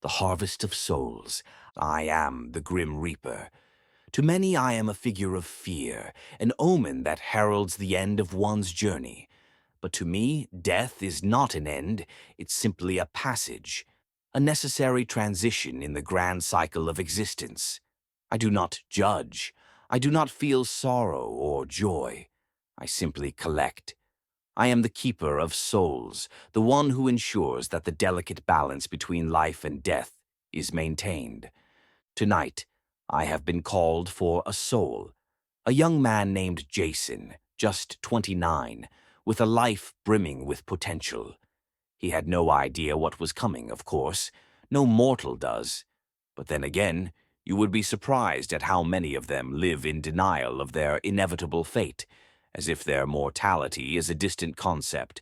the harvest of souls. I am the Grim Reaper. To many I am a figure of fear, an omen that heralds the end of one's journey. But to me, death is not an end, it's simply a passage, a necessary transition in the grand cycle of existence. I do not judge. I do not feel sorrow or joy. I simply collect. I am the keeper of souls, the one who ensures that the delicate balance between life and death is maintained. Tonight, I have been called for a soul, a young man named Jason, just 29, with a life brimming with potential. He had no idea what was coming, of course. No mortal does. But then again, you would be surprised at how many of them live in denial of their inevitable fate, as if their mortality is a distant concept.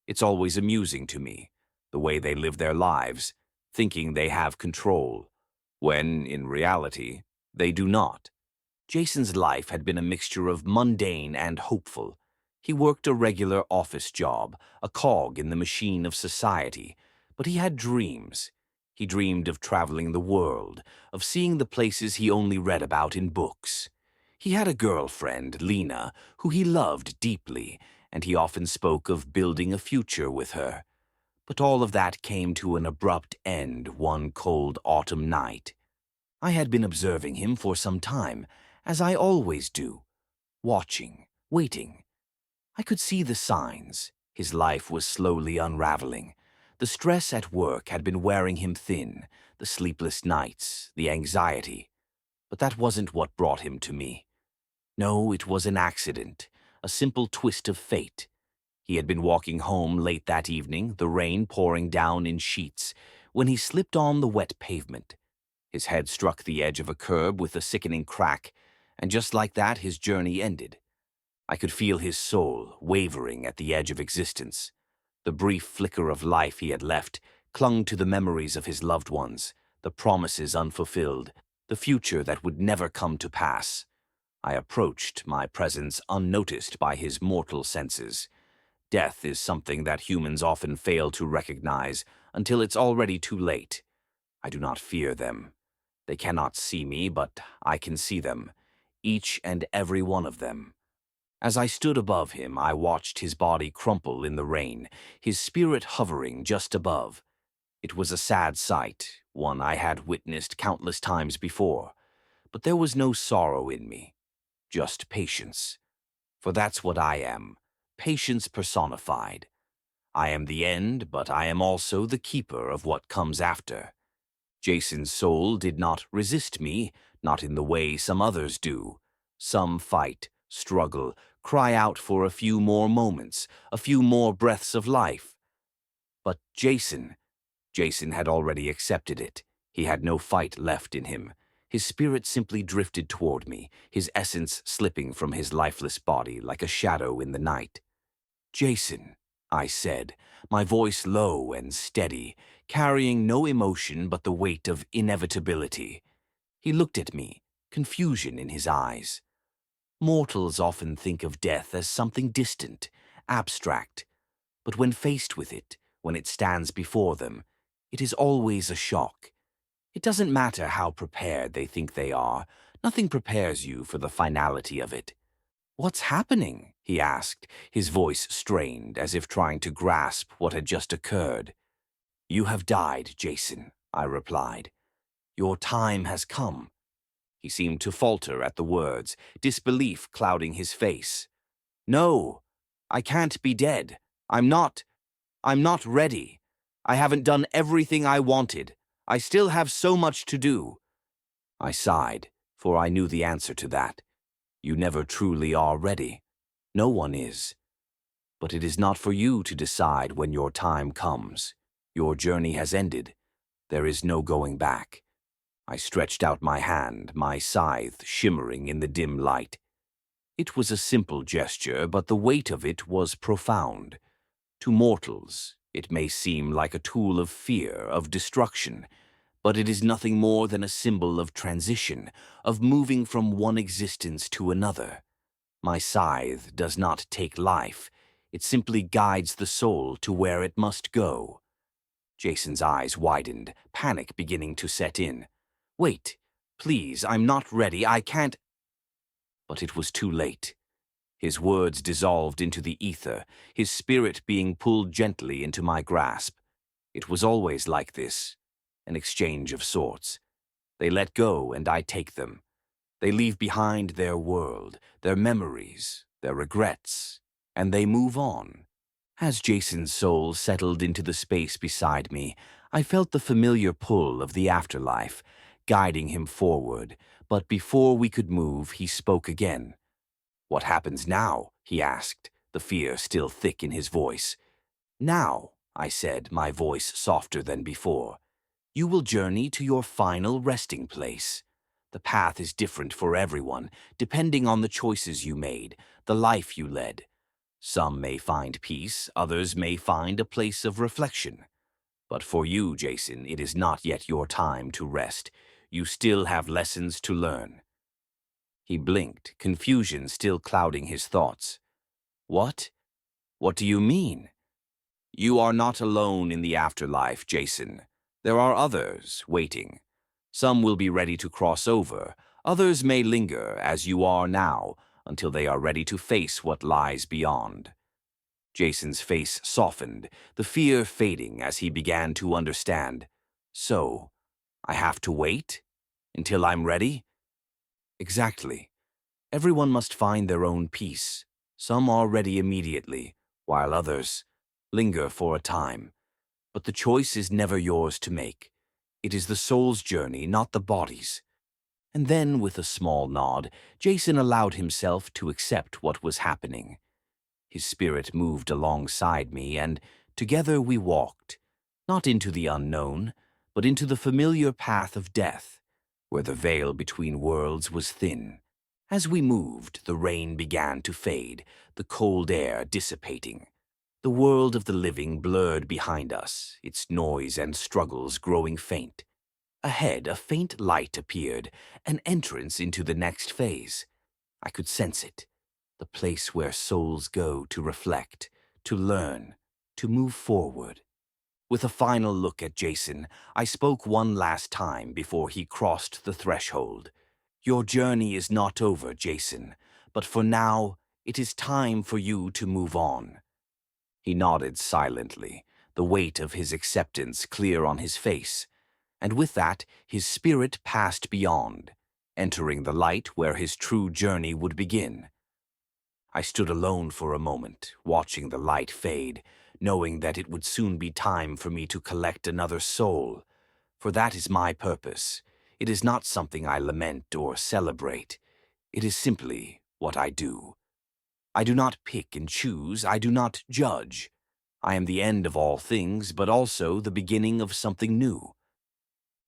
It's always amusing to me, the way they live their lives, thinking they have control, when, in reality, they do not. Jason's life had been a mixture of mundane and hopeful. He worked a regular office job, a cog in the machine of society, but he had dreams. He dreamed of traveling the world, of seeing the places he only read about in books. He had a girlfriend, Lena, who he loved deeply, and he often spoke of building a future with her. But all of that came to an abrupt end one cold autumn night. I had been observing him for some time, as I always do, watching, waiting. I could see the signs. His life was slowly unraveling. The stress at work had been wearing him thin, the sleepless nights, the anxiety. But that wasn't what brought him to me. No, it was an accident, a simple twist of fate. He had been walking home late that evening, the rain pouring down in sheets, when he slipped on the wet pavement. His head struck the edge of a curb with a sickening crack, and just like that his journey ended. I could feel his soul wavering at the edge of existence. The brief flicker of life he had left clung to the memories of his loved ones, the promises unfulfilled, the future that would never come to pass. I approached my presence unnoticed by his mortal senses. Death is something that humans often fail to recognize until it's already too late. I do not fear them. They cannot see me, but I can see them, each and every one of them. As I stood above him, I watched his body crumple in the rain, his spirit hovering just above. It was a sad sight, one I had witnessed countless times before. But there was no sorrow in me, just patience. For that's what I am, patience personified. I am the end, but I am also the keeper of what comes after. Jason's soul did not resist me, not in the way some others do. Some fight, struggle, cry out for a few more moments, a few more breaths of life. But Jason had already accepted it. He had no fight left in him. His spirit simply drifted toward me, his essence slipping from his lifeless body like a shadow in the night. "Jason," I said, my voice low and steady, carrying no emotion but the weight of inevitability. He looked at me, confusion in his eyes. Mortals often think of death as something distant, abstract. But when faced with it, when it stands before them, it is always a shock. It doesn't matter how prepared they think they are. Nothing prepares you for the finality of it. "What's happening?" he asked, his voice strained, as if trying to grasp what had just occurred. "You have died, Jason," I replied. "Your time has come." He seemed to falter at the words, disbelief clouding his face. "No, I can't be dead. I'm not ready. I haven't done everything I wanted. I still have so much to do." I sighed, for I knew the answer to that. You never truly are ready. No one is. But it is not for you to decide when your time comes. Your journey has ended. There is no going back. I stretched out my hand, my scythe shimmering in the dim light. It was a simple gesture, but the weight of it was profound. To mortals, it may seem like a tool of fear, of destruction, but it is nothing more than a symbol of transition, of moving from one existence to another. My scythe does not take life. It simply guides the soul to where it must go. Jason's eyes widened, panic beginning to set in. Wait, please, I'm not ready, I can't. But it was too late. His words dissolved into the ether, his spirit being pulled gently into my grasp. It was always like this, an exchange of sorts. They let go and I take them. They leave behind their world, their memories, their regrets, and they move on. As Jason's soul settled into the space beside me, I felt the familiar pull of the afterlife, guiding him forward, but before we could move, he spoke again. "What happens now?" he asked, the fear still thick in his voice. "Now," I said, my voice softer than before, "you will journey to your final resting place. The path is different for everyone, depending on the choices you made, the life you led. Some may find peace, others may find a place of reflection. But for you, Jason, it is not yet your time to rest. You still have lessons to learn." He blinked, confusion still clouding his thoughts. "What? What do you mean?" "You are not alone in the afterlife, Jason. There are others waiting. Some will be ready to cross over. Others may linger, as you are now, until they are ready to face what lies beyond." Jason's face softened, the fear fading as he began to understand. "So, I have to wait? Until I'm ready?" "Exactly. Everyone must find their own peace. Some are ready immediately, while others linger for a time. But the choice is never yours to make. It is the soul's journey, not the body's." And then, with a small nod, Jason allowed himself to accept what was happening. His spirit moved alongside me, and together we walked, not into the unknown, but into the familiar path of death, where the veil between worlds was thin. As we moved, the rain began to fade, the cold air dissipating. The world of the living blurred behind us, its noise and struggles growing faint. Ahead, a faint light appeared, an entrance into the next phase. I could sense it, the place where souls go to reflect, to learn, to move forward. With a final look at Jason, I spoke one last time before he crossed the threshold. "Your journey is not over, Jason, but for now, it is time for you to move on." He nodded silently, the weight of his acceptance clear on his face, and with that, his spirit passed beyond, entering the light where his true journey would begin. I stood alone for a moment, watching the light fade, knowing that it would soon be time for me to collect another soul. For that is my purpose. It is not something I lament or celebrate. It is simply what I do. I do not pick and choose. I do not judge. I am the end of all things, but also the beginning of something new.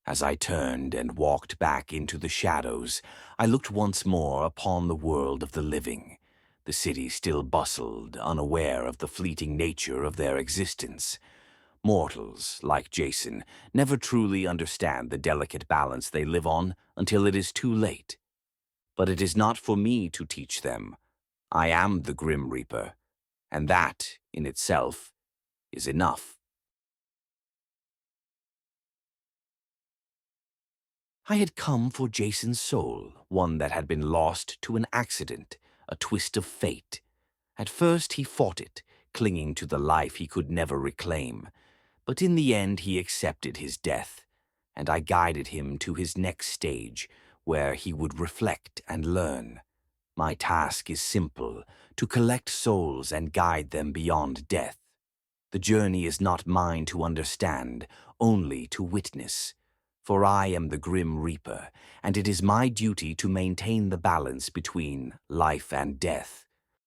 As I turned and walked back into the shadows, I looked once more upon the world of the living. The city still bustled, unaware of the fleeting nature of their existence. Mortals, like Jason, never truly understand the delicate balance they live on until it is too late. But it is not for me to teach them. I am the Grim Reaper, and that, in itself, is enough. I had come for Jason's soul, one that had been lost to an accident, a twist of fate. At first he fought it, clinging to the life he could never reclaim. But in the end he accepted his death, and I guided him to his next stage, where he would reflect and learn. My task is simple, to collect souls and guide them beyond death. The journey is not mine to understand, only to witness. For I am the Grim Reaper, and it is my duty to maintain the balance between life and death.